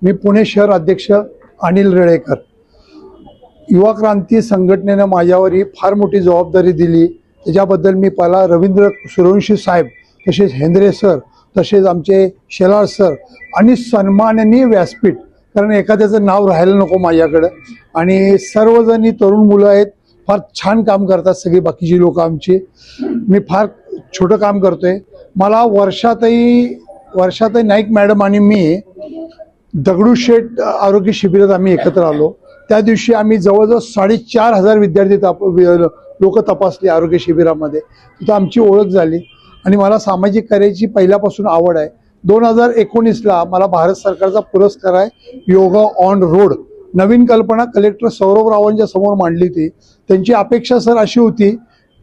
मी पुणे शहर अध्यक्ष अनिल रेळेकर। युवा क्रांती संघटनेने माझ्यावर ही फार मोठी जबाबदारी दिली, त्याच्याबद्दल मी पहिला रवींद्र सूर्यवंशी साहेब, तसेच हेंद्रे सर, तसेच आमचे शेलार सर आणि सन्माननीय व्यासपीठ, कारण एखाद्याचं नाव राहायला नको माझ्याकडे, आणि सर्वजणी तरुण मुलं आहेत, फार छान काम करतात सगळी बाकीची लोक आमची। मी फार छोटं काम करतोय। मला वर्षातही नाईक मॅडम आणि मी दगडूशेठ आरोग्य शिबिरात आम्ही एकत्र आलो। त्या दिवशी आम्ही जवळजवळ 4,500 विद्यार्थी लोक तपासले आरोग्य शिबिरामध्ये। तिथं आमची ओळख झाली आणि मला सामाजिक कार्याची पहिल्यापासून आवड आहे। 2019ला मला भारत सरकारचा पुरस्कार आहे योगा ऑन रोड। नवीन कल्पना कलेक्टर सौरभ रावांच्या समोर मांडली होती। त्यांची अपेक्षा सर अशी होती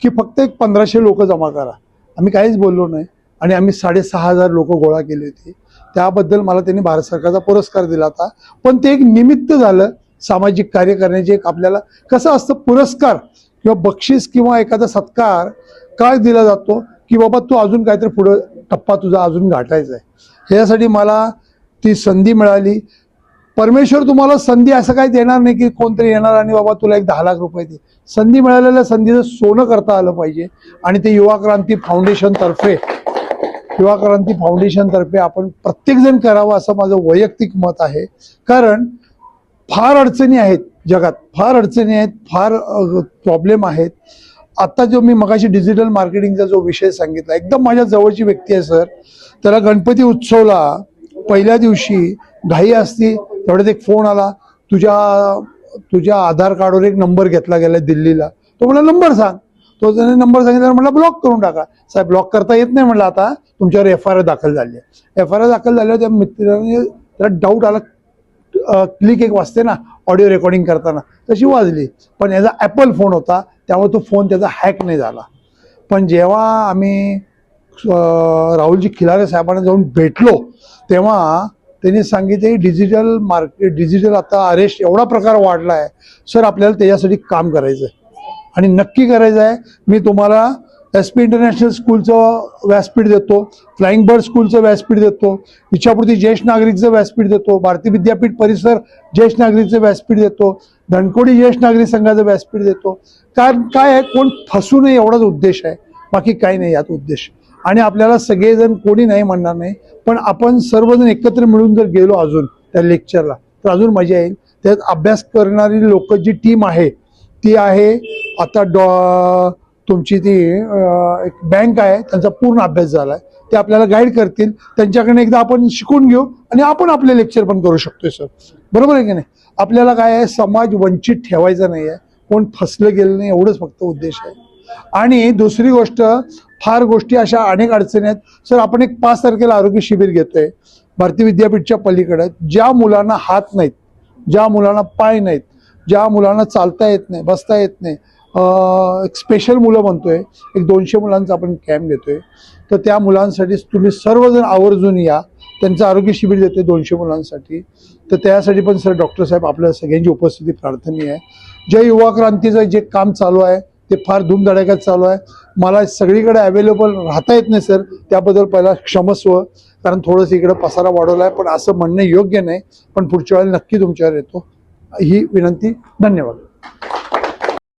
की फक्त 1500 लोक जमा करा। आम्ही काहीच बोललो नाही आणि आम्ही 6,500 लोक गोळा केली होती। त्याबद्दल मला त्यांनी भारत सरकारचा पुरस्कार दिला होता। पण ते एक निमित्त झालं सामाजिक कार्य करण्याचे। एक आपल्याला कसं असतं, पुरस्कार किंवा बक्षीस किंवा एखादा सत्कार काय दिला जातो की बाबा तू अजून काहीतरी पुढे टप्पा तुझा अजून गाठायचा आहे। ह्यासाठी मला ती संधी मिळाली। परमेश्वर तुम्हाला संधी असं काही देणार नाही की कोणतरी येणार आणि बाबा तुला एक 10 लाख रुपये दे। संधी मिळालेल्या संधीचं सोनं करता आलं पाहिजे आणि ते युवा क्रांती फाउंडेशन तर्फे आपण प्रत्येकजण करावं असं माझं वैयक्तिक मत आहे। कारण फार अडचणी आहेत जगात, फार अडचणी आहेत, फार प्रॉब्लेम आहेत। आता जो मी मगाशी डिजिटल मार्केटिंगचा जो विषय सांगितला, एकदम माझ्या जवळची व्यक्ती आहे सर। त्याला गणपती उत्सवला पहिल्या दिवशी घाई असती, तेवढ्यात एक फोन आला, तुझ्या आधार कार्डवर एक नंबर घेतला गेला दिल्लीला। तो मला नंबर सांग। तो त्याने नंबर सांगितल्यावर म्हटलं ब्लॉक करून टाका। साहेब ब्लॉक करता येत नाही म्हटलं, आता तुमच्यावर FIR दाखल झाली आहे। FIR दाखल झाल्यावर त्या मित्राने त्याला डाऊट आला, क्लिक एक वाजते ना ऑडिओ रेकॉर्डिंग करताना, तशी वाजली। पण याचा ॲपल फोन होता, त्यामुळे तो फोन त्याचा हॅक नाही झाला। पण जेव्हा आम्ही राहुलजी खिलारे साहेबांना जाऊन भेटलो तेव्हा त्यांनी सांगितले डिजिटल आता अरेस्ट एवढा प्रकार वाढला आहे सर, आपल्याला त्याच्यासाठी काम करायचं आहे आणि नक्की करायचं आहे। मी तुम्हाला SP इंटरनॅशनल स्कूलचं व्यासपीठ देतो, फ्लाइंग बर्ड स्कूलचं व्यासपीठ देतो, इच्छापूर्ती ज्येष्ठ नागरिकचं व्यासपीठ देतो, भारतीय विद्यापीठ परिसर ज्येष्ठ नागरिकचं व्यासपीठ देतो, धनकोडी ज्येष्ठ नागरिक संघाचं व्यासपीठ देतो। कारण काय आहे, कोण फसू नये एवढाच उद्देश आहे, बाकी काही नाही यात उद्देश। आणि आपल्याला सगळेजण कोणी नाही म्हणणार नाही, पण आपण सर्वजण एकत्र मिळून जर गेलो अजून त्या लेक्चरला तर अजून मजा येईल। त्यात अभ्यास करणारी लोक जी टीम आहे ती आहे, आता तुमची ती एक बँक आहे, त्यांचा पूर्ण अभ्यास झालाय, ते आपल्याला गाईड करतील। त्यांच्याकडे एकदा आपण शिकून घेऊ आणि आपण आपले लेक्चर पण करू शकतोय सर, बरोबर आहे की नाही। आपल्याला काय आहे, समाज वंचित ठेवायचा नाही आहे, कोण फसलं गेलं नाही एवढंच फक्त उद्देश आहे। आणि दुसरी गोष्ट, फार गोष्टी अशा अनेक अडचणी आहेत सर। आपण एक 5 तारखेला आरोग्य शिबिर घेतोय भारतीय विद्यापीठच्या पलीकडे। ज्या मुलांना हात नाहीत, ज्या मुलांना पाय नाहीत, ज्या मुलांना चालता येत नाही, बसता येत नाही, एक स्पेशल मुलं म्हणतोय, एक 200 मुलांचा आपण कॅम्प घेतोय। तर त्या मुलांसाठी तुम्ही सर्वजण आवर्जून या, त्यांचं आरोग्य शिबिर देतोय 200 मुलांसाठी। तर त्यासाठी पण सर डॉक्टर साहेब आपल्या सगळ्यांची उपस्थिती प्रार्थनीय आहे। जे युवा क्रांतीचं जे काम चालू आहे ते फार धूमधडाक्यात चालू आहे। मला सगळीकडे अवेलेबल राहता येत नाही सर, त्याबद्दल पहिला क्षमस्व, कारण थोडंसं इकडे पसारा वाढवला आहे, पण असं म्हणणं योग्य नाही। पण पुढच्या वेळेला नक्की तुमच्यावर येतो ही विनंती। धन्यवाद।